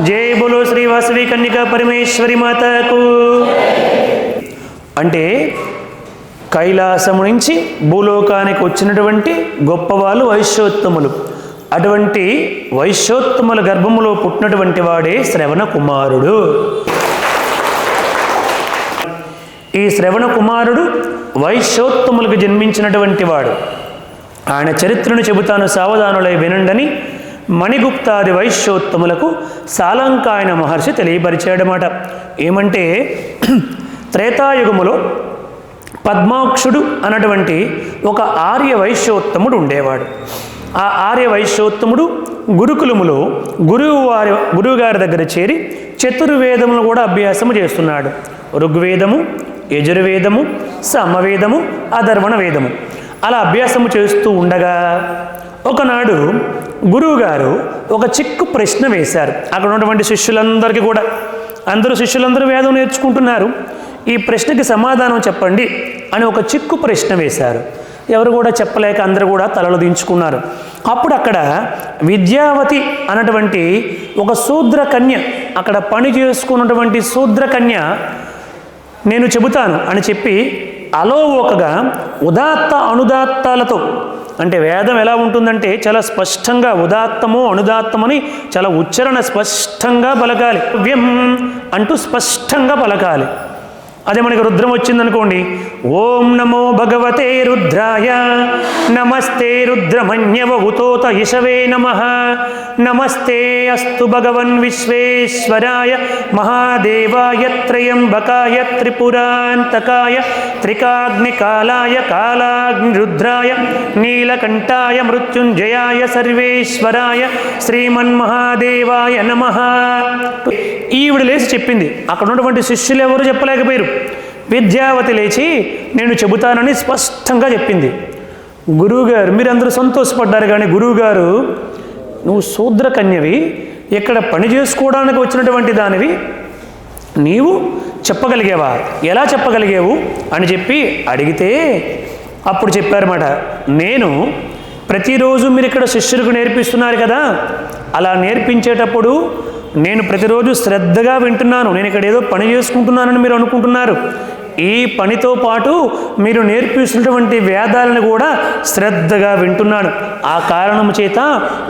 జై బోలో శ్రీ వాసవి కన్యకా పరమేశ్వరి మాతకు. అంటే కైలాసము నుంచి భూలోకానికి వచ్చినటువంటి గొప్పవాళ్ళు వైశ్యోత్తములు. అటువంటి వైశ్యోత్తముల గర్భములో పుట్టినటువంటి వాడే శ్రవణ కుమారుడు. ఈ శ్రవణ కుమారుడు వైశ్యోత్తములకు జన్మించినటువంటి వాడు. ఆయన చరిత్రను చెబుతాను, సావధానులై వినండని మణిగుప్తాది వైశ్యోత్తములకు సాలంకాయన మహర్షి తెలియపరిచాడన్నమాట. ఏమంటే త్రేతాయుగములో పద్మాక్షుడు అన్నటువంటి ఒక ఆర్య వైశ్యోత్తముడు ఉండేవాడు. ఆ ఆర్య వైశ్యోత్తముడు గురుకులములో గురువుగారి దగ్గర చేరి చతుర్వేదములు కూడా అభ్యాసము చేస్తున్నాడు. ఋగ్వేదము, యజుర్వేదము, సామవేదము, అధర్వణ వేదము అలా అభ్యాసము చేస్తూ ఉండగా ఒకనాడు గురువుగారు ఒక చిక్కు ప్రశ్న వేశారు. అక్కడ ఉన్నటువంటి శిష్యులందరికీ కూడా, శిష్యులందరూ వేదం నేర్చుకుంటున్నారు. ఈ ప్రశ్నకి సమాధానం చెప్పండి అని ఒక చిక్కు ప్రశ్న వేశారు. ఎవరు కూడా చెప్పలేక అందరూ కూడా తలలు దించుకున్నారు. అప్పుడు అక్కడ విద్యావతి అన్నటువంటి ఒక శూద్ర కన్య, అక్కడ పని చేసుకున్నటువంటి శూద్ర కన్య నేను చెబుతాను అని చెప్పి అలోవోకగా ఉదాత్త అనుదాత్తాలతో, అంటే వేదం ఎలా ఉంటుందంటే చాలా స్పష్టంగా ఉదాత్తము అనుదాత్తమని చాలా ఉచ్చారణ స్పష్టంగా పలకాలి. వ్యం అంటూ స్పష్టంగా పలకాలి. అదే మనకి రుద్రం వచ్చిందనుకోండి, ఓం నమో భగవతే రుద్రాయ నమస్తే రుద్రమన్యవ ఉతోత ఇషవే నమః నమస్తే అస్తు భగవన్ విశ్వేశ్వరాయ మహాదేవాయ త్రయంబకాయ త్రిపురాంతకాయ త్రికాగ్నికాలాయ కాలాగ్నిరుద్రాయ నీలకంఠాయ మృత్యుంజయాయ సర్వేశ్వరాయ శ్రీమన్మహాదేవాయ నమః. ఈవిడ లేచి చెప్పింది. అక్కడ ఉన్నటువంటి శిష్యులు ఎవరు చెప్పలేకపోయారు. విద్యావతి లేచి నేను చెబుతానని స్పష్టంగా చెప్పింది. గురువుగారు మీరందరూ సంతోషపడ్డారు. కానీ గురువుగారు, నువ్వు శూద్ర కన్యవి, ఇక్కడ పని చేసుకోవడానికి వచ్చినటువంటి దానివి, నీవు చెప్పగలిగేవా, ఎలా చెప్పగలిగేవు అని చెప్పి అడిగితే అప్పుడు చెప్పారన్నమాట, నేను ప్రతిరోజు మీరు ఇక్కడ శిష్యులకు నేర్పిస్తున్నారు కదా, అలా నేర్పించేటప్పుడు నేను ప్రతిరోజు శ్రద్ధగా వింటున్నాను. నేను ఇక్కడ ఏదో పని చేసుకుంటున్నానని మీరు అనుకుంటున్నారు. ఈ పనితో పాటు మీరు నేర్పిస్తున్నటువంటి వేదాలను కూడా శ్రద్ధగా వింటున్నాను. ఆ కారణము చేత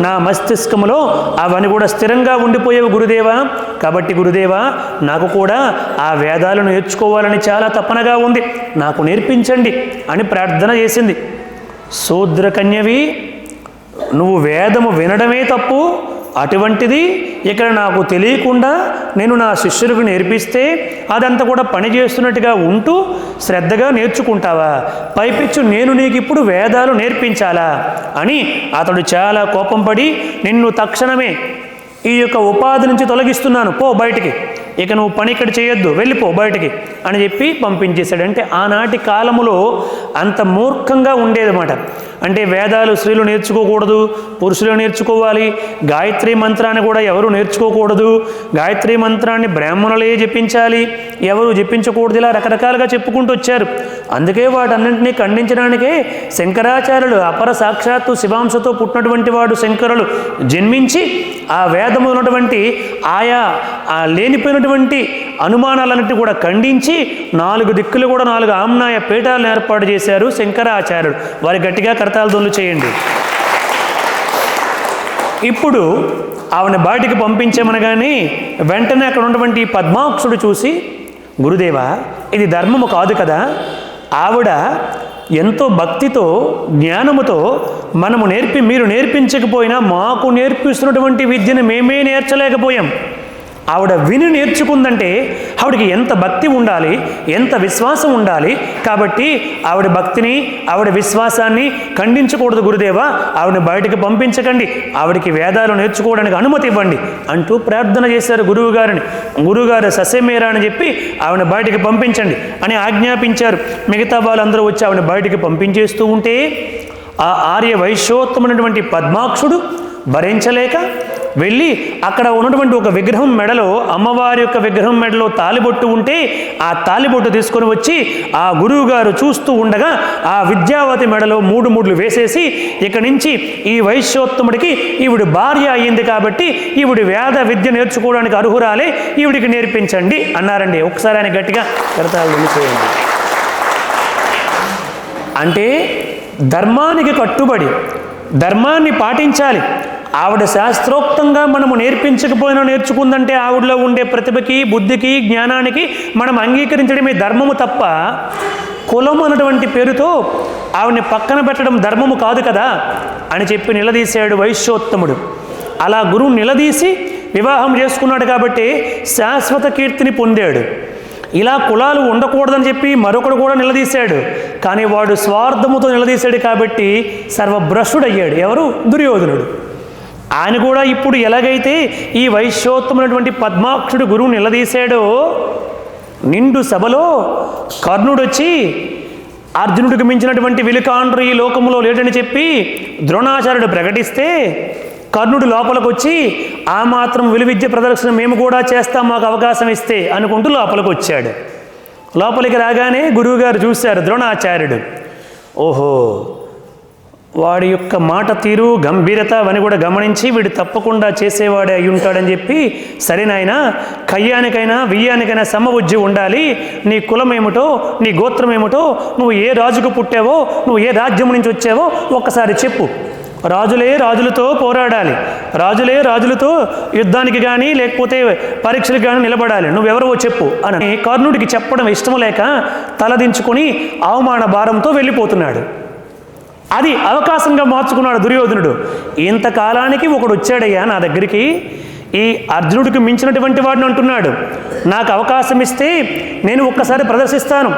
నా మస్తిష్కములో అవన్నీ కూడా స్థిరంగా ఉండిపోయేవి గురుదేవా. కాబట్టి గురుదేవా, నాకు కూడా ఆ వేదాలు నేర్చుకోవాలని చాలా తపనగా ఉంది, నాకు నేర్పించండి అని ప్రార్థన చేసింది. శూద్ర కన్యవి, నువ్వు వేదము వినడమే తప్పు, అటువంటిది ఇక్కడ నాకు తెలియకుండా నేను నా శిష్యులకు నేర్పిస్తే అదంతా కూడా పని చేస్తున్నట్టుగా ఉంటూ శ్రద్ధగా నేర్చుకుంటావా? పైపిచ్చు నేను నీకు ఇప్పుడు వేదాలు నేర్పించాలా అని అతడు చాలా కోపం పడి, నిన్ను తక్షణమే ఈ యొక్క ఉపాధి నుంచి తొలగిస్తున్నాను, పో బయటికి, ఇక నువ్వు పని ఇక్కడ చేయొద్దు, వెళ్ళిపో బయటికి అని చెప్పి పంపించేశాడు. అంటే ఆనాటి కాలములో అంత మూర్ఖంగా ఉండేదన్నమాట. అంటే వేదాలు స్త్రీలు నేర్చుకోకూడదు, పురుషులు నేర్చుకోవాలి. గాయత్రి మంత్రాన్ని కూడా ఎవరు నేర్చుకోకూడదు, గాయత్రి మంత్రాన్ని బ్రాహ్మణులే జపించాలి, ఎవరు జపించకూడదు, ఇలా రకరకాలుగా చెప్పుకుంటూ వచ్చారు. అందుకే వాటన్నింటినీ ఖండించడానికే శంకరాచార్యులు, అపర సాక్షాత్తు శివాంశతో పుట్టినటువంటి వాడు శంకరులు జన్మించి ఆ వేదము ఉన్నటువంటి ఆయా లేనిపోయినటువంటి అనుమానాలన్నింటినీ కూడా ఖండించి 4 దిక్కులు కూడా 4 ఆమ్నాయ పీఠాలను ఏర్పాటు చేశారు శంకరాచార్యుడు. వారి గట్టిగా కరతాళధ్వనులు చేయండి. ఇప్పుడు ఆవిడ బయటికి పంపించామనగానే వెంటనే అక్కడ ఉన్నటువంటి పద్మాక్షుడు చూసి, గురుదేవా, ఇది ధర్మము కాదు కదా, ఆవిడ ఎంతో భక్తితో జ్ఞానముతో మీరు నేర్పించకపోయినా మాకు నేర్పిస్తున్నటువంటి విద్యను మేమే నేర్చలేకపోయాం. ఆవిడ విని నేర్చుకుందంటే ఆవిడకి ఎంత భక్తి ఉండాలి, ఎంత విశ్వాసం ఉండాలి. కాబట్టి ఆవిడ భక్తిని, ఆవిడ విశ్వాసాన్ని ఖండించకూడదు గురుదేవా, ఆవిడని బయటికి పంపించకండి, ఆవిడకి వేదాలు నేర్చుకోవడానికి అనుమతి ఇవ్వండి అంటూ ప్రార్థన చేశారు గురువుగారిని. గురువుగారు ససేమేరా అని చెప్పి ఆవిడని బయటికి పంపించండి అని ఆజ్ఞాపించారు. మిగతా వాళ్ళందరూ వచ్చి ఆవిడని బయటికి పంపించేస్తూ ఉంటే ఆ ఆర్య వైశ్యోత్తమైనటువంటి పద్మాక్షుడు భరించలేక వెళ్ళి అక్కడ ఉన్నటువంటి ఒక విగ్రహం మెడలో, అమ్మవారి యొక్క విగ్రహం మెడలో తాలిబొట్టు ఉంటే ఆ తాలిబొట్టు తీసుకొని వచ్చి ఆ గురువు గారు చూస్తూ ఉండగా ఆ విద్యావతి మెడలో 3 ముడులు వేసేసి, ఇక నుంచి ఈ వైశ్యోత్తముడికి ఈవిడ భార్య అయ్యింది కాబట్టి ఈవిడ వేద విద్య నేర్చుకోవడానికి అర్హురాలే, ఈవిడికి నేర్పించండి అన్నారండి. ఒకసారి ఆయన గట్టిగా కరతాళ చేయండి. అంటే ధర్మానికి కట్టుబడి ధర్మాన్ని పాటించాలి. ఆవిడ శాస్త్రోక్తంగా మనము నేర్పించకపోయినా నేర్చుకుందంటే ఆవిడలో ఉండే ప్రతిభకి, బుద్ధికి, జ్ఞానానికి మనం అంగీకరించడమే ధర్మము తప్ప కులం అన్నటువంటి పేరుతో ఆవిడని పక్కన పెట్టడం ధర్మము కాదు కదా అని చెప్పి నిలదీశాడు వైశ్యోత్తముడు. అలా గురువు నిలదీసి వివాహం చేసుకున్నాడు కాబట్టి శాశ్వత కీర్తిని పొందాడు. ఇలా కులాలు ఉండకూడదని చెప్పి మరొకడు కూడా నిలదీశాడు, కానీ వాడు స్వార్థముతో నిలదీశాడు కాబట్టి సర్వభ్రష్టుడయ్యాడు. ఎవరు? దుర్యోధనుడు. ఆయన కూడా ఇప్పుడు ఎలాగైతే ఈ వైశ్యోత్తమైనటువంటి పద్మాక్షుడు గురువు నిలదీశాడో, నిండు సభలో కర్ణుడు వచ్చి అర్జునుడికి మించినటువంటి విలుకాండ్రు ఈ లోకంలో లేడని చెప్పి ద్రోణాచార్యుడు ప్రకటిస్తే కర్ణుడు లోపలికి వచ్చి ఆ మాత్రం విలువిద్య ప్రదర్శన మేము కూడా చేస్తాం, మాకు అవకాశం ఇస్తే అనుకుంటూ లోపలికి వచ్చాడు. లోపలికి రాగానే గురువుగారు చూశారు ద్రోణాచార్యుడు. ఓహో, వాడి యొక్క మాట తీరు, గంభీరత అవన్నీ కూడా గమనించి వీడు తప్పకుండా చేసేవాడే అయి ఉంటాడని చెప్పి, సరేనాయనా కయ్యానికైనా వియ్యానికైనా సమబుద్ధి ఉండాలి, నీ కులం ఏమిటో, నీ గోత్రం ఏమిటో, నువ్వు ఏ రాజుకు పుట్టావో, నువ్వు ఏ రాజ్యం నుంచి వచ్చావో ఒక్కసారి చెప్పు. రాజులే రాజులతో పోరాడాలి, రాజులే రాజులతో యుద్ధానికి కానీ లేకపోతే పరీక్షలకు కానీ నిలబడాలి, నువ్వెవరో చెప్పు అని కర్ణుడికి చెప్పడం ఇష్టం లేక తలదించుకొని అవమాన భారంతో వెళ్ళిపోతున్నాడు. అది అవకాశంగా మార్చుకున్నాడు దుర్యోధనుడు. ఇంతకాలానికి ఒకడు వచ్చాడయ్యా నా దగ్గరికి, ఈ అర్జునుడికి మించినటువంటి వాడిని అంటున్నాడు, నాకు అవకాశం ఇస్తే నేను ఒక్కసారి ప్రదర్శిస్తాను,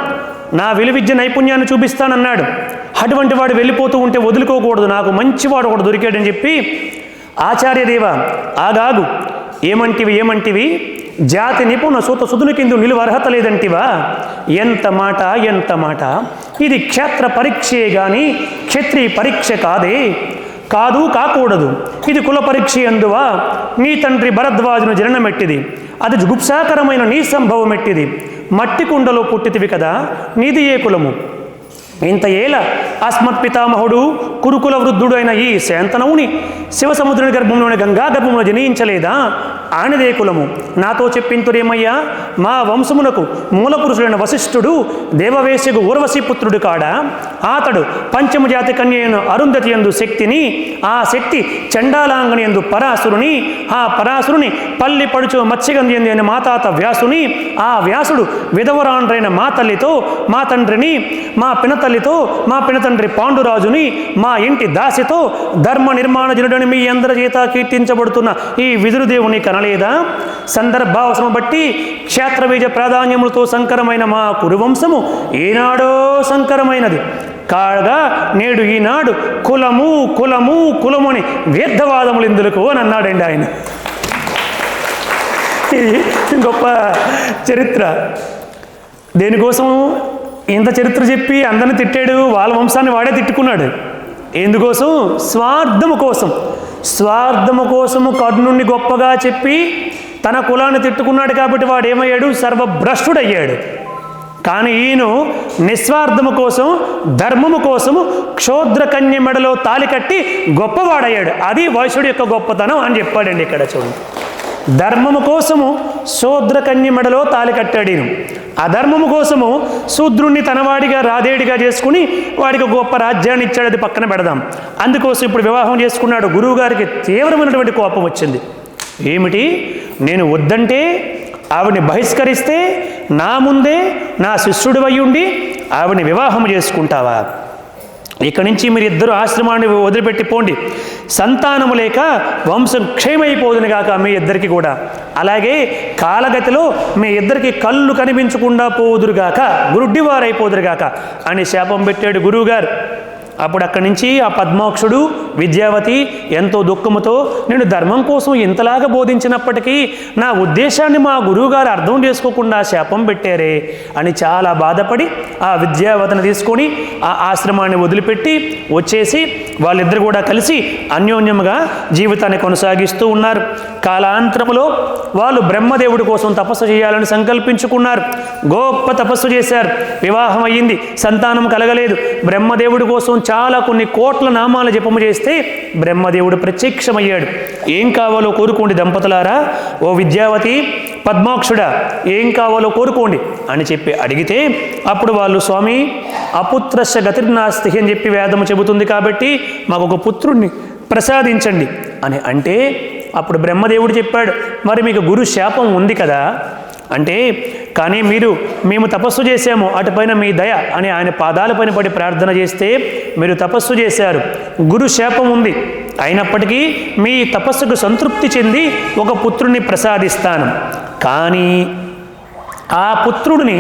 నా విలువిద్య నైపుణ్యాన్ని చూపిస్తానన్నాడు. అటువంటి వాడు వెళ్ళిపోతూ ఉంటే వదులుకోకూడదు, నాకు మంచివాడు ఒకడు దొరికాడని చెప్పి, ఆచార్యదేవ ఆగాగు, ఏమంటివి జాతి నిపుణ సూత సుధుని కింద నిలువ అర్హత లేదంటివా? ఎంత మాట, ఇది క్షేత్ర పరీక్షే గాని క్షత్రియ పరీక్ష కాకూడదు, ఇది కుల పరీక్ష అందువా? నీ తండ్రి భరద్వాజును జననమెట్టిది, అది జుగుప్సాకరమైన నీ సంభవం ఎట్టిది, మట్టి కుండలో పుట్టితివి కదా, నీది ఏ కులము? ఇంత ఏల అస్మత్ పితామహుడు కురుకుల వృద్ధుడు అయిన ఈ శాంతనవుని శివసముద్రుని గర్భంలోని గంగా గర్భంలో జనించలేదా? ఆనదే కులము. నాతో చెప్పింతురేమయ్యా, మా వంశమునకు మూలపురుషుడైన వశిష్ఠుడు దేవవేశ్యకు ఊర్వశీ పుత్రుడు కాడా? అతడు పంచమజాతి కన్యను అరుంధతి యందు శక్తిని, ఆ శక్తి చండాలాంగని యందు పరాసురుని, ఆ పరాసురుని పల్లి పడుచు మత్స్యగంధి అయిన మా తాత వ్యాసుని, ఆ వ్యాసుడు విధవరాండ్రైన మా తల్లితో, మా తండ్రిని, మా పినతల్లితో, మా పినతండ్రి పాండురాజుని, మా ఇంటి దాసితో ధర్మ నిర్మాణ జనుడని మీ అందరి చేత కీర్తించబడుతున్న ఈ విదురుదేవుని కనలేదా? సందర్భావసరం బట్టి క్షేత్రబీజ ప్రాధాన్యములతో సంకరమైన మా కురువంశము ఏనాడో సంకరమైనది కాగా నేడు ఈనాడు కులము అని వ్యర్థవాదములు ఎందుకు అని అన్నాడండి ఆయన. ఇది గొప్ప చరిత్ర. దేనికోసం ఇంత చరిత్ర చెప్పి అందరిని తిట్టాడు? వాళ్ళ వంశాన్ని వాడే తిట్టుకున్నాడు. ఎందుకోసం? స్వార్థము కోసము కర్ణుణ్ణి గొప్పగా చెప్పి తన కులాన్ని తిట్టుకున్నాడు కాబట్టి వాడు ఏమయ్యాడు? సర్వభ్రష్టుడయ్యాడు. కానీ ఈయన నిస్వార్థము కోసం, ధర్మము కోసము క్షోద్ర కన్య మెడలో తాలి కట్టి గొప్పవాడయ్యాడు. అది వైశ్యుడి యొక్క గొప్పతనం అని చెప్పాడండి ఇక్కడ చూడండి. ధర్మము కోసము శూద్ర కన్య మెడలో తాలి కట్టాడు ఈయన. అధర్మము కోసము శూద్రుణ్ణి తనవాడిగా రాధేడిగా చేసుకుని వాడికి గొప్ప రాజ్యాన్ని ఇచ్చాడు. అది పక్కన పెడదాం. అందుకోసం ఇప్పుడు వివాహం చేసుకున్నాడు. గురువుగారికి తీవ్రమైనటువంటి కోపం వచ్చింది. ఏమిటి, నేను వద్దంటే ఆవిడ్ని బహిష్కరిస్తే నా ముందే నా శిష్యుడు అయ్యుండి ఆవిడ్ని వివాహం చేసుకుంటావా? ఇక్కడి నుంచి మీరు ఇద్దరు ఆశ్రమాన్ని వదిలిపెట్టి పోండి, సంతానము లేక వంశం క్షయమైపోదును గాక మీ ఇద్దరికి కూడా, అలాగే కాలగతిలో మీ ఇద్దరికి కళ్ళు కనిపించకుండా పోదురుగాక, గురుడ్డివారైపోదురుగాక అని శాపం పెట్టాడు గురువుగారు. అప్పుడు అక్కడి నుంచి ఆ పద్మాక్షుడు విద్యావతి ఎంతో దుఃఖముతో, నేను ధర్మం కోసం ఇంతలాగా బోధించినప్పటికీ నా ఉద్దేశాన్ని మా గురువుగారు అర్థం చేసుకోకుండా శాపం పెట్టారే అని చాలా బాధపడి ఆ విద్యావతిని తీసుకొని ఆ ఆశ్రమాన్ని వదిలిపెట్టి వచ్చేసి వాళ్ళిద్దరు కూడా కలిసి అన్యోన్యముగా జీవితాన్ని కొనసాగిస్తూ ఉన్నారు. కాలాంతరములో వాళ్ళు బ్రహ్మదేవుడి కోసం తపస్సు చేయాలని సంకల్పించుకున్నారు. గొప్ప తపస్సు చేశారు. వివాహం అయ్యింది, సంతానం కలగలేదు. బ్రహ్మదేవుడి కోసం చాలా కొన్ని కోట్ల నామాల జపము చేస్తే బ్రహ్మదేవుడు ప్రత్యక్షమయ్యాడు. ఏం కావాలో కోరుకోండి దంపతులారా, ఓ విద్యావతి పద్మాక్షుడా ఏం కావాలో కోరుకోండి అని చెప్పి అడిగితే అప్పుడు వాళ్ళు, స్వామి అపుత్రస్య గతిర్నాస్తి అని చెప్పి వేదము చెబుతుంది కాబట్టి మాకు ఒక పుత్రుణ్ణి ప్రసాదించండి అని అంటే అప్పుడు బ్రహ్మదేవుడు చెప్పాడు, మరి మీకు గురు శాపం ఉంది కదా అంటే, కానీ మేము తపస్సు చేశాము అటుపైన మీ దయ అని ఆయన పాదాలపైన పడి ప్రార్థన చేస్తే మీరు తపస్సు చేశారు, గురు శాపం ఉంది, అయినప్పటికీ మీ తపస్సుకు సంతృప్తి చెంది ఒక పుత్రుని ప్రసాదిస్తాను. కానీ ఆ పుత్రుడిని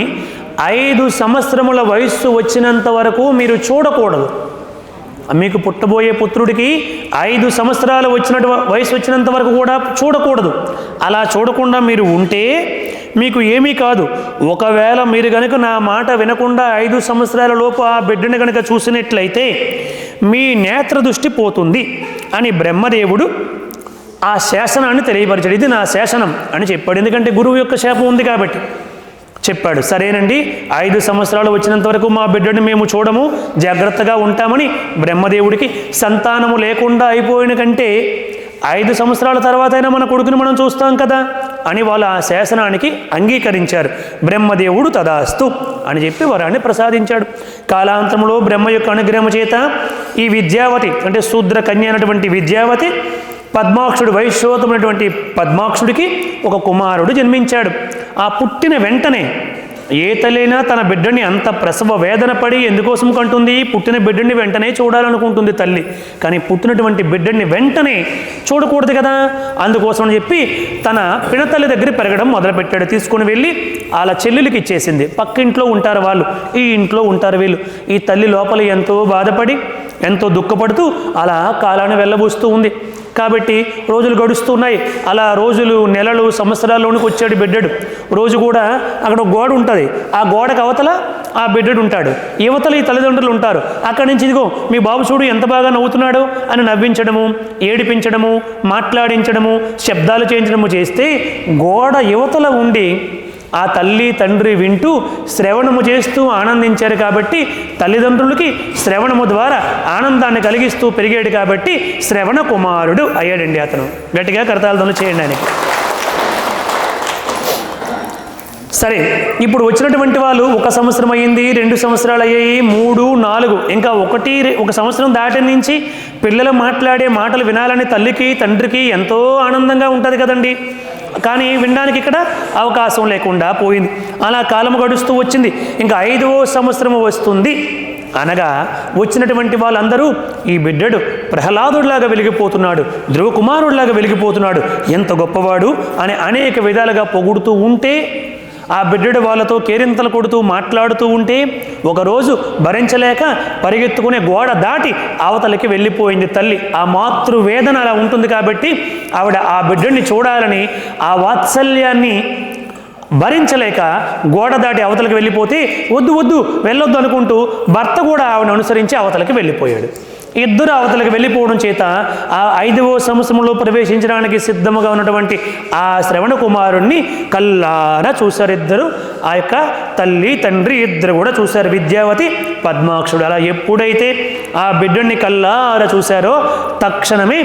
5 సంవత్సరముల వయస్సు వచ్చినంత వరకు మీరు చూడకూడదు. మీకు పుట్టబోయే పుత్రుడికి 5 సంవత్సరాల వయసు వచ్చినంత వరకు కూడా చూడకూడదు. అలా చూడకుండా మీరు ఉంటే మీకు ఏమీ కాదు. ఒకవేళ మీరు కనుక నా మాట వినకుండా 5 సంవత్సరాల లోపు ఆ బిడ్డని కనుక చూసినట్లయితే మీ నేత్ర దృష్టి పోతుంది అని బ్రహ్మదేవుడు ఆ శాసనాన్ని తెలియపరిచాడు. ఇది నా శాసనం అని చెప్పాడు. ఎందుకంటే గురువు యొక్క శాపం ఉంది కాబట్టి చెప్పాడు. సరేనండి, 5 సంవత్సరాలు వచ్చినంత వరకు మా బిడ్డని మేము చూడము, జాగ్రత్తగా ఉంటామని బ్రహ్మదేవుడికి సంతానము లేకుండా అయిపోయిన కంటే 5 సంవత్సరాల తర్వాత అయినా మన కొడుకుని మనం చూస్తాం కదా అని వాళ్ళు ఆ శాసనానికి అంగీకరించారు. బ్రహ్మదేవుడు తదాస్తు అని చెప్పి వరాన్ని ప్రసాదించాడు. కాలాంతరంలో బ్రహ్మ యొక్క అనుగ్రహం చేత ఈ విద్యావతి అంటే శూద్ర కన్య అయినటువంటి విద్యావతి పద్మాక్షుడు వైశ్యోత్తమైనటువంటి పద్మాక్షుడికి ఒక కుమారుడు జన్మించాడు. ఆ పుట్టిన వెంటనే ఏ తల్లైనా తన బిడ్డని అంత ప్రసవ వేదన పడి ఎందుకోసం కంటుంది? పుట్టిన బిడ్డని వెంటనే చూడాలనుకుంటుంది తల్లి. కానీ పుట్టినటువంటి బిడ్డని వెంటనే చూడకూడదు కదా, అందుకోసం అని చెప్పి తన పినతల్లి దగ్గర పెరగడం మొదలుపెట్టాడు. తీసుకుని వెళ్ళి వాళ్ళ చెల్లెలికి ఇచ్చేసింది. పక్కింట్లో ఉంటారు వాళ్ళు, ఈ ఇంట్లో ఉంటారు వీళ్ళు. ఈ తల్లి లోపల ఎంతో బాధపడి ఎంతో దుఃఖపడుతూ అలా కాలాన్ని వెళ్ళబోస్తూ ఉంది. కాబట్టి రోజులు గడుస్తున్నాయి. అలా రోజులు నెలలు సంవత్సరాల్లోనికి వచ్చాడు బిడ్డడు. రోజు కూడా అక్కడ గోడ ఉంటుంది, ఆ గోడకు అవతల ఆ బిడ్డడు ఉంటాడు, యువతలు ఈ తల్లిదండ్రులు ఉంటారు. అక్కడి నుంచి ఇదిగో మీ బాబు చూడు ఎంత బాగా నవ్వుతున్నాడు అని నవ్వించడము, ఏడిపించడము, మాట్లాడించడము, శబ్దాలు చేయించడము చేస్తే గోడ యువతల ఉండి ఆ తల్లి తండ్రి వింటూ శ్రవణము చేస్తూ ఆనందించారు. కాబట్టి తల్లిదండ్రులకి శ్రవణము ద్వారా ఆనందాన్ని కలిగిస్తూ పెరిగాడు. కాబట్టి శ్రవణ కుమారుడు అయ్యాడండి అతను. గట్టిగా కరతాళధ్వనులు చేయండి ఆయనకి. సరే, ఇప్పుడు వచ్చినటువంటి వాళ్ళు 1 సంవత్సరం అయ్యింది, 2 సంవత్సరాలు అయ్యాయి, 3, 4 ఇంకా 1 సంవత్సరం దాటి నుంచి పిల్లలు మాట్లాడే మాటలు వినాలని తల్లికి తండ్రికి ఎంతో ఆనందంగా ఉంటుంది కదండి. కానీ వినడానికి ఇక్కడ అవకాశం లేకుండా పోయింది. అలా కాలం గడుస్తూ వచ్చింది. ఇంకా 5వ సంవత్సరము వస్తుంది అనగా వచ్చినటువంటి వాళ్ళందరూ ఈ బిడ్డడు ప్రహ్లాదుడిలాగా వెలిగిపోతున్నాడు, ధ్రువ కుమారుడిలాగా వెలిగిపోతున్నాడు, ఎంత గొప్పవాడు అని అనేక విధాలుగా పొగుడుతూ ఉంటే ఆ బిడ్డడు వాళ్ళతో కేరింతలు కొడుతూ మాట్లాడుతూ ఉంటే ఒకరోజు భరించలేక పరిగెత్తుకునే గోడ దాటి అవతలకి వెళ్ళిపోయింది తల్లి. ఆ మాతృవేదన అలా ఉంటుంది కాబట్టి ఆవిడ ఆ బిడ్డని చూడాలని ఆ వాత్సల్యాన్ని భరించలేక గోడ దాటి అవతలకి వెళ్ళిపోతే వద్దు వెళ్ళొద్దు అనుకుంటూ భర్త కూడా ఆవిడను అనుసరించి అవతలకి వెళ్ళిపోయాడు. ఇద్దరు అవతలకి వెళ్ళిపోవడం చేత ఆ 5వ సంవత్సరంలో ప్రవేశించడానికి సిద్ధముగా ఉన్నటువంటి ఆ శ్రవణ కుమారుణ్ణి కల్లారా చూశారు ఇద్దరు. ఆ యొక్క తల్లి తండ్రి ఇద్దరు కూడా చూశారు, విద్యావతి పద్మాక్షుడు. అలా ఎప్పుడైతే ఆ బిడ్డని కల్లారా చూశారో తక్షణమే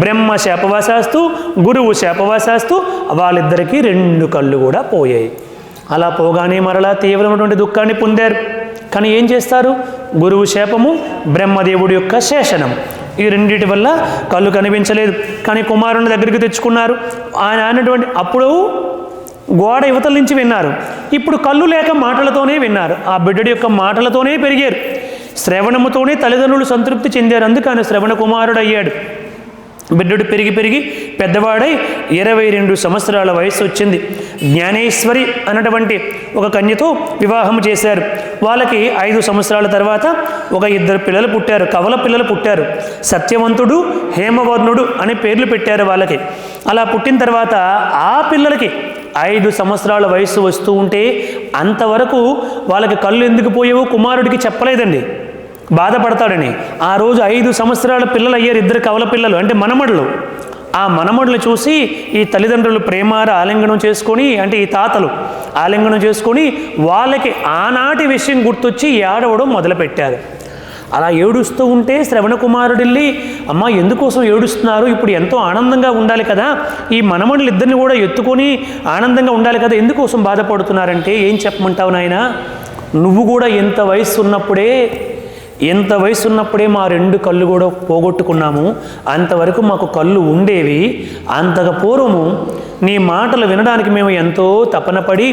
బ్రహ్మ శాపవాశాస్తూ గురువు శాపవాశాస్తూ వాళ్ళిద్దరికీ 2 కళ్ళు కూడా పోయాయి. అలా పోగానే మరలా తీవ్రమైనటువంటి దుఃఖాన్ని పొందారు. కానీ ఏం చేస్తారు? గురువు శాపము, బ్రహ్మదేవుడి యొక్క శేషనం, ఈ రెండింటి వల్ల కళ్ళు కనిపించలేదు. కానీ కుమారుని దగ్గరికి తెచ్చుకున్నారు. ఆయన అన్నటువంటి అప్పుడు గోడ యువతల నుంచి విన్నారు, ఇప్పుడు కళ్ళు లేక మాటలతోనే విన్నారు. ఆ బిడ్డడి యొక్క మాటలతోనే పెరిగారు, శ్రవణముతోనే తల్లిదండ్రులు సంతృప్తి చెందారు. అందుకని శ్రవణ కుమారుడు అయ్యాడు. బిడ్డడు పెరిగి పెరిగి పెద్దవాడై 22 సంవత్సరాల వయసు వచ్చింది. జ్ఞానేశ్వరి అన్నటువంటి ఒక కన్యతో వివాహం చేశారు. వాళ్ళకి 5 సంవత్సరాల తర్వాత ఒక 2 పిల్లలు పుట్టారు, కవల పిల్లలు పుట్టారు. సత్యవంతుడు, హేమవర్ణుడు అనే పేర్లు పెట్టారు వాళ్ళకి. అలా పుట్టిన తర్వాత ఆ పిల్లలకి 5 సంవత్సరాల వయసు వస్తూ ఉంటే అంతవరకు వాళ్ళకి కళ్ళు ఎందుకు పోయేవో కుమారుడికి చెప్పలేదండి, బాధపడతాడని. ఆ రోజు 5 సంవత్సరాల పిల్లలు అయ్యారు, 2 కవల పిల్లలు అంటే మనమడులు. ఆ మనమడులు చూసి ఈ తల్లిదండ్రులు ప్రేమార ఆలింగనం చేసుకొని, అంటే ఈ తాతలు ఆలింగనం చేసుకొని వాళ్ళకి ఆనాటి విషయం గుర్తొచ్చి ఏడవడం మొదలుపెట్టారు. అలా ఏడుస్తూ ఉంటే శ్రవణ కుమారుడిల్లి, అమ్మ ఎందుకోసం ఏడుస్తున్నారు, ఇప్పుడు ఎంతో ఆనందంగా ఉండాలి కదా, ఈ మనమడులు ఇద్దరిని కూడా ఎత్తుకొని ఆనందంగా ఉండాలి కదా, ఎందుకోసం బాధపడుతున్నారంటే, ఏం చెప్పమంటావు నాయనా, నువ్వు కూడా ఎంత వయసు ఉన్నప్పుడే మా 2 కళ్ళు కూడా పోగొట్టుకున్నాము, అంతవరకు మాకు కళ్ళు ఉండేవి. అంతగా పూర్వము నీ మాటలు వినడానికి మేము ఎంతో తపనపడి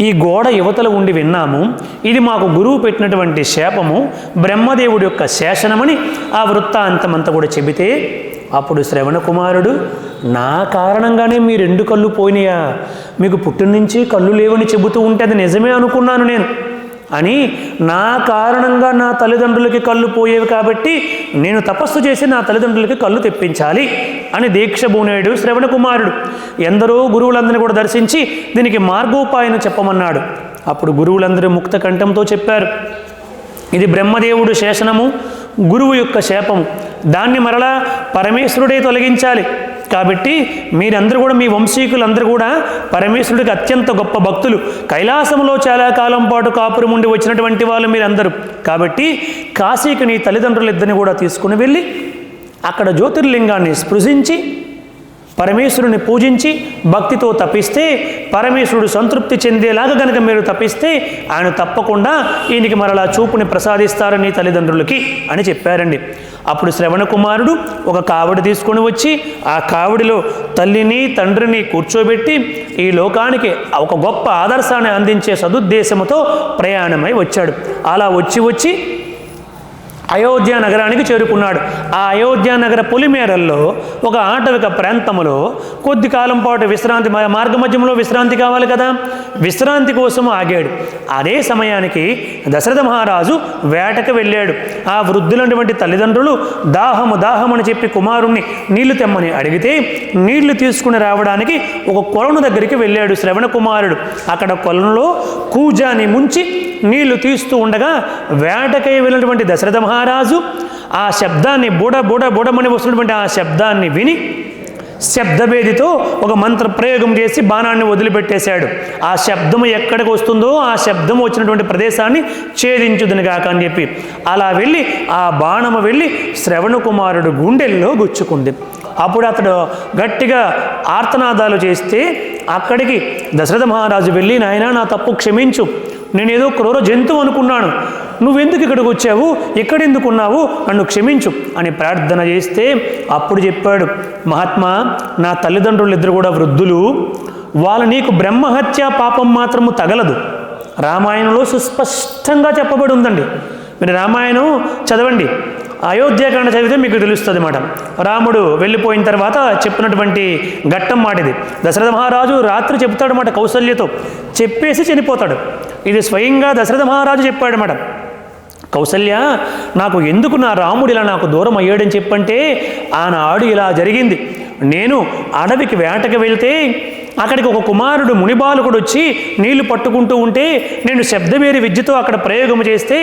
ఈ గోడ యువతల ఉండి విన్నాము. ఇది మాకు గురువు పెట్టినటువంటి శాపము, బ్రహ్మదేవుడి యొక్క శాసనమని ఆ వృత్తాంతమంతా కూడా చెబితే, అప్పుడు శ్రవణ కుమారుడు, నా కారణంగానే మీ 2 కళ్ళు పోయినాయా, మీకు పుట్టిన నుంచి కళ్ళు లేవని చెబుతూ ఉంటే అది నిజమే అనుకున్నాను నేను అని, నా కారణంగా నా తల్లిదండ్రులకి కళ్ళు పోయేవి కాబట్టి నేను తపస్సు చేసి నా తల్లిదండ్రులకి కళ్ళు తెప్పించాలి అని దీక్ష బూనేడు శ్రవణ కుమారుడు. ఎందరో గురువులందరినీ కూడా దర్శించి దీనికి మార్గోపాయం చెప్పమన్నాడు. అప్పుడు గురువులందరూ ముక్త కంఠంతో చెప్పారు, ఇది బ్రహ్మదేవుడు శాసనము, గురువు యొక్క శాపము, దాన్ని మరలా పరమేశ్వరుడే తొలగించాలి. కాబట్టి మీరందరూ కూడా, మీ వంశీకులందరూ కూడా పరమేశ్వరుడికి అత్యంత గొప్ప భక్తులు, కైలాసంలో చాలా కాలం పాటు కాపురం ఉండి వచ్చినటువంటి వాళ్ళు మీరందరూ. కాబట్టి కాశీకి నీ తల్లిదండ్రులు ఇద్దరిని కూడా తీసుకుని వెళ్ళి అక్కడ జ్యోతిర్లింగాన్ని స్పృశించి పరమేశ్వరుని పూజించి భక్తితో తపిస్తే, పరమేశ్వరుడు సంతృప్తి చెందేలాగా కనుక మీరు తపిస్తే ఆయన తప్పకుండా ఈయనకి మరలా చూపుని ప్రసాదిస్తారని తల్లిదండ్రులకి అని చెప్పారండి. అప్పుడు శ్రవణ కుమారుడు ఒక కావడి తీసుకొని వచ్చి ఆ కావడిలో తల్లిని తండ్రిని కూర్చోబెట్టి ఈ లోకానికి ఒక గొప్ప ఆదర్శాన్ని అందించే సదుద్దేశంతో ప్రయాణమై వచ్చాడు. అలా వచ్చి అయోధ్య నగరానికి చేరుకున్నాడు. ఆ అయోధ్య నగర పొలిమేరల్లో ఒక ఆటవిక ప్రాంతంలో కొద్ది కాలం పాటు విశ్రాంతి, మార్గ మధ్యంలో విశ్రాంతి కావాలి కదా, విశ్రాంతి కోసం ఆగాడు. అదే సమయానికి దశరథ మహారాజు వేటకు వెళ్ళాడు. ఆ వృద్ధులైనటువంటి తల్లిదండ్రులు దాహము అని చెప్పి కుమారుణ్ణి నీళ్లు తెమ్మని అడిగితే నీళ్లు తీసుకుని రావడానికి ఒక కొలను దగ్గరికి వెళ్ళాడు శ్రవణ కుమారుడు. అక్కడ కొలంలో కూజాని ముంచి నీళ్లు తీస్తూ ఉండగా వేటకై వెళ్ళినటువంటి దశరథ మహారాజు ఆ శబ్దాన్ని బుడమని వస్తున్నటువంటి ఆ శబ్దాన్ని విని శబ్దభేదితో ఒక మంత్ర ప్రయోగం చేసి బాణాన్ని వదిలిపెట్టేశాడు. ఆ శబ్దము ఎక్కడికి వస్తుందో ఆ శబ్దం వచ్చినటువంటి ప్రదేశాన్ని ఛేదించుదును గాక అని చెప్పి అలా వెళ్ళి ఆ బాణము వెళ్ళి శ్రవణ కుమారుడు గుండెల్లో గుచ్చుకుంది. అప్పుడు అతడు గట్టిగా ఆర్తనాదాలు చేస్తే అక్కడికి దశరథ మహారాజు వెళ్ళి, నాయనా నా తప్పు క్షమించు, నేనేదో క్రూర జంతువు అనుకున్నాను, నువ్వెందుకు ఇక్కడికి వచ్చావు, ఎక్కడెందుకున్నావు, నన్ను క్షమించు అని ప్రార్థన చేస్తే అప్పుడు చెప్పాడు, మహాత్మా నా తల్లిదండ్రులు ఇద్దరు కూడా వృద్ధులు, వాళ్ళ నీకు బ్రహ్మహత్య పాపం మాత్రము తగలదు. రామాయణంలో సుస్పష్టంగా చెప్పబడి ఉందండి. మీరు రామాయణం చదవండి, అయోధ్యాకాండ చదివితే మీకు తెలుస్తుంది అన్నమాట. రాముడు వెళ్ళిపోయిన తర్వాత చెప్పినటువంటి ఘట్టం మాటిది. దశరథ మహారాజు రాత్రి చెప్తాడన్నమాట కౌసల్యతో, చెప్పేసి చనిపోతాడు. ఇది స్వయంగా దశరథ మహారాజు చెప్పాడన్నమాట. కౌసల్య, నాకు ఎందుకు నా రాముడు ఇలా నాకు దూరం అయ్యాడని చెప్పంటే ఆనాడు ఇలా జరిగింది. నేను అడవికి వేటకి వెళ్తే అక్కడికి ఒక కుమారుడు మునిబాలకుడు వచ్చి నీళ్లు పట్టుకుంటూ ఉంటే నేను శబ్దవేరి విద్యతో అక్కడ ప్రయోగం చేస్తే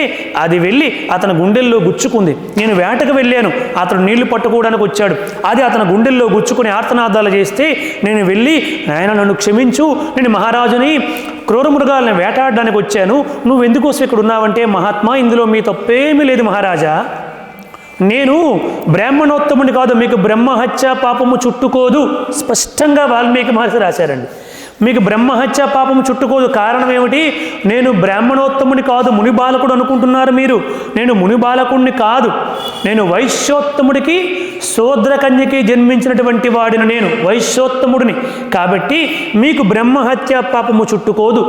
అది వెళ్ళి అతని గుండెల్లో గుచ్చుకుంది. నేను వేటకు వెళ్ళాను, అతను నీళ్లు పట్టుకోవడానికి వచ్చాడు, అది అతని గుండెల్లో గుచ్చుకుని ఆర్తనాదాలు చేస్తే నేను వెళ్ళి, ఆయన నన్ను క్షమించు, నేను మహారాజుని క్రూరమృగాలను వేటాడడానికి వచ్చాను, నువ్వెందుకోసం ఇక్కడ ఉన్నావంటే, మహాత్మా ఇందులో మీ తప్పేమీ లేదు మహారాజా, నేను బ్రాహ్మణోత్తముని కాదు, మీకు బ్రహ్మహత్య పాపము చుట్టుకోదు. స్పష్టంగా వాల్మీకి మహర్షి రాశారండి, మీకు బ్రహ్మహత్య పాపము చుట్టుకోదు. కారణం ఏమిటి, నేను బ్రాహ్మణోత్తముని కాదు, మునిబాలకుడు అనుకుంటున్నారు మీరు, నేను మునిబాలకుడిని కాదు, నేను వైశ్యోత్తముడికి శూద్రకన్యకి జన్మించినటువంటి వాడిని, నేను వైశ్యోత్తముడిని, కాబట్టి మీకు బ్రహ్మహత్య పాపము చుట్టుకోదు.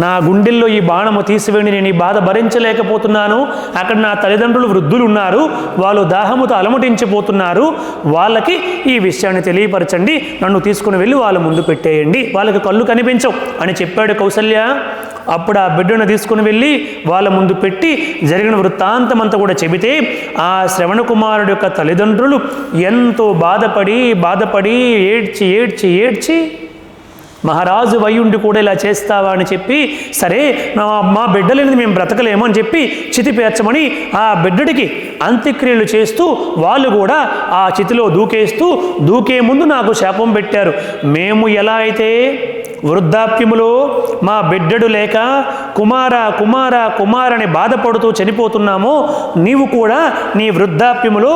నా గుండెల్లో ఈ బాణము తీసివేయండి, నేను ఈ బాధ భరించలేకపోతున్నాను. అక్కడ నా తల్లిదండ్రులు వృద్ధులు ఉన్నారు, వాళ్ళు దాహముతో అలమటించిపోతున్నారు, వాళ్ళకి ఈ విషయాన్ని తెలియపరచండి, నన్ను తీసుకుని వెళ్ళి వాళ్ళ ముందు పెట్టేయండి, వాళ్ళకి కళ్ళు కనిపించవు అని చెప్పాడు కౌసల్య. అప్పుడు ఆ బిడ్డను తీసుకుని వెళ్ళి వాళ్ళ ముందు పెట్టి జరిగిన వృత్తాంతం అంతా కూడా చెబితే ఆ శ్రవణ కుమారుడు యొక్క తల్లిదండ్రులు ఎంతో బాధపడి ఏడ్చి మహారాజు వయ్యుండి కూడా ఇలా చేస్తావా అని చెప్పి, సరే మా బిడ్డలేనిది మేము బ్రతకలేము అని చెప్పి చితి పేర్చమని ఆ బిడ్డడికి అంత్యక్రియలు చేస్తూ వాళ్ళు కూడా ఆ చితిలో దూకే ముందు నాకు శాపం పెట్టారు. మేము ఎలా అయితే వృద్ధాప్యములో మా బిడ్డడు లేక కుమారని బాధపడుతూ చనిపోతున్నామో, నీవు కూడా నీ వృద్ధాప్యములో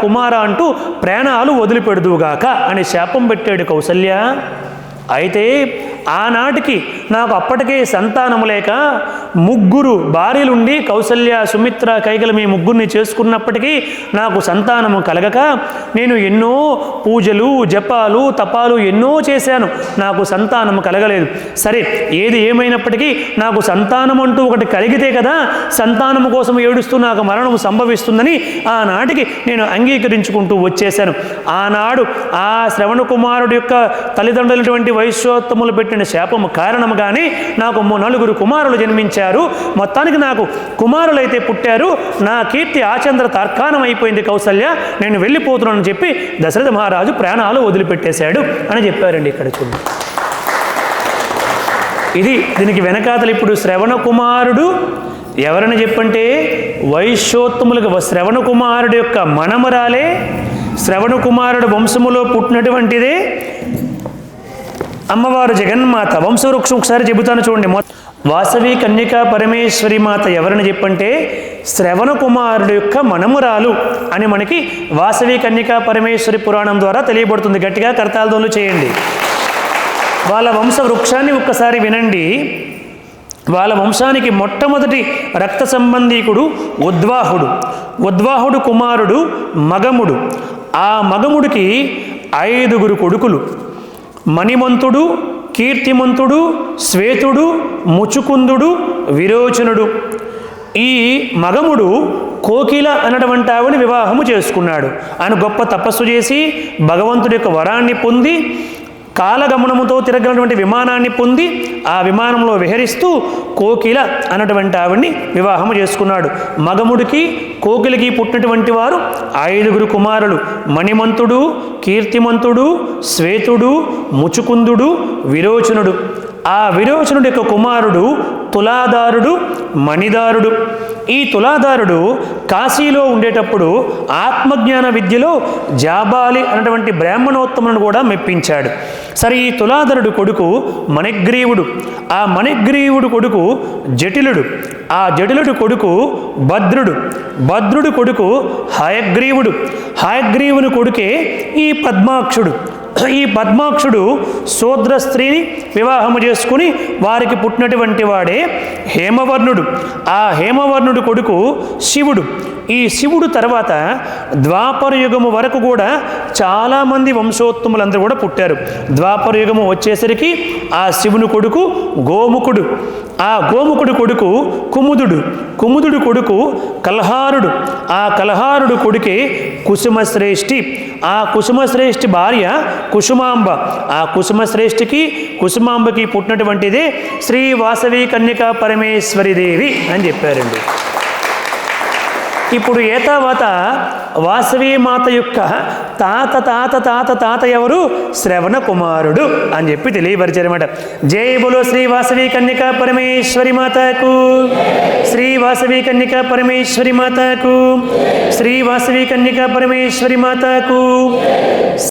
కుమార అంటూ ప్రాణాలు వదిలిపెడుదువుగాక అని శాపం పెట్టాడు కౌసల్య. అయితే ఆనాటికి నాకు అప్పటికే సంతానము లేక 3 భార్యలుండి కౌసల్య, సుమిత్ర, కైకల మీ 3 చేసుకున్నప్పటికీ నాకు సంతానము కలగక నేను ఎన్నో పూజలు, జపాలు, తపాలు ఎన్నో చేశాను, నాకు సంతానము కలగలేదు. సరే, ఏది ఏమైనప్పటికీ నాకు సంతానం అంటూ ఒకటి కలిగితే కదా సంతానము కోసం ఏడుస్తూ నాకు మరణం సంభవిస్తుందని ఆనాటికి నేను అంగీకరించుకుంటూ వచ్చేశాను. ఆనాడు ఆ శ్రవణ కుమారుడు యొక్క తల్లిదండ్రులటువంటి వైశ్యోత్తములు పెట్టిన శాపము కారణముగానే నాకు 4 కుమారులు జన్మించారు. మొత్తానికి నాకు కుమారులైతే పుట్టారు. నా కీర్తి ఆచంద్ర తార్కాణం అయిపోయింది కౌసల్య, నేను వెళ్ళిపోతున్నానని చెప్పి దశరథ మహారాజు ప్రాణాలు వదిలిపెట్టేశాడు అని చెప్పారండి. ఇక్కడ చూడండి, దీనికి వెనకాతలు ఇప్పుడు శ్రవణ కుమారుడు ఎవరని చెప్పంటే వైశ్యోత్తములకు శ్రవణ కుమారుడు యొక్క మనమరాలే, శ్రవణ కుమారుడు వంశములో పుట్టినటువంటిదే అమ్మవారు జగన్మాత. వంశవృక్షం ఒకసారి చెబుతాను చూడండి. వాసవి కన్యకా పరమేశ్వరి మాత ఎవరని చెప్పంటే శ్రవణ కుమారుడు యొక్క మనమురాలు అని మనకి వాసవి కన్యకా పరమేశ్వరి పురాణం ద్వారా తెలియబడుతుంది. గట్టిగా కరతాళధ్వనులు చేయండి. వాళ్ళ వంశవృక్షాన్ని ఒక్కసారి వినండి. వాళ్ళ వంశానికి మొట్టమొదటి రక్త సంబంధీకుడు ఉద్వాహుడు కుమారుడు మగముడు. ఆ మగముడికి 5 కొడుకులు: మణిమంతుడు, కీర్తిమంతుడు, శ్వేతుడు, ముచుకుందుడు, విరోచనుడు. ఈ మగముడు కోకిల అన్నటువంటి ఆవిని వివాహము చేసుకున్నాడు. ఆయన గొప్ప తపస్సు చేసి భగవంతుడి యొక్క వరాన్ని పొంది కాలగమనముతో తిరగలటువంటి విమానాన్ని పొంది ఆ విమానంలో విహరిస్తూ కోకిల అన్నటువంటి ఆవిడ్ని వివాహము చేసుకున్నాడు. మగముడికి కోకిలకి పుట్టినటువంటి వారు 5 కుమారులు: మణిమంతుడు, కీర్తిమంతుడు, శ్వేతుడు, ముచుకుందుడు, విరోచనుడు. ఆ విరోచనుడి యొక్క కుమారుడు తులాదారుడు, మణిదారుడు. ఈ తులాదారుడు కాశీలో ఉండేటప్పుడు ఆత్మజ్ఞాన విద్యలో జాబాలి అన్నటువంటి బ్రాహ్మణోత్తములను కూడా మెప్పించాడు. సరే, ఈ తులాధరుడు కొడుకు మణిగ్రీవుడు. ఆ మణిగ్రీవుడు కొడుకు జటిలుడు. ఆ జటిలుడు కొడుకు భద్రుడు కొడుకు హయగ్రీవుడు. హయగ్రీవుని కొడుకే ఈ పద్మాక్షుడు. ఈ పద్మాక్షుడు శూద్ర స్త్రీని వివాహము చేసుకుని వారికి పుట్టినటువంటి వాడే హేమవర్ణుడు. ఆ హేమవర్ణుడు కొడుకు శివుడు. ఈ శివుడు తర్వాత ద్వాపర యుగము వరకు కూడా చాలామంది వంశోత్తములందరూ కూడా పుట్టారు. ద్వాపర యుగము వచ్చేసరికి ఆ శివుని కొడుకు గోముఖుడు. ఆ గోముఖుడు కొడుకు కుముదుడు కుముదుడు కొడుకు కల్హారుడు. ఆ కల్హారుడు కొడుకే కుసుమశ్రేష్ఠి. ఆ కుసుమశ్రేష్ఠి భార్య కుసుమాంబ. ఆ కుసుమాంబకి పుట్టినటువంటిదే శ్రీ వాసవి కన్యకా పరమేశ్వరి దేవి అని చెప్పారండి. ఇప్పుడు ఏతావాత వాసవి మాత యొక్క తాత ఎవరు? శ్రవణ కుమారుడు అని చెప్పి తెలియపరిచారన్నమాట. జై బోలో శ్రీ వాసవి కన్యకా పరమేశ్వరి మాతకు, శ్రీ వాసవి కన్యకా పరమేశ్వరి మాతకు, శ్రీ వాసవి కన్యకా పరమేశ్వరి మాతకు.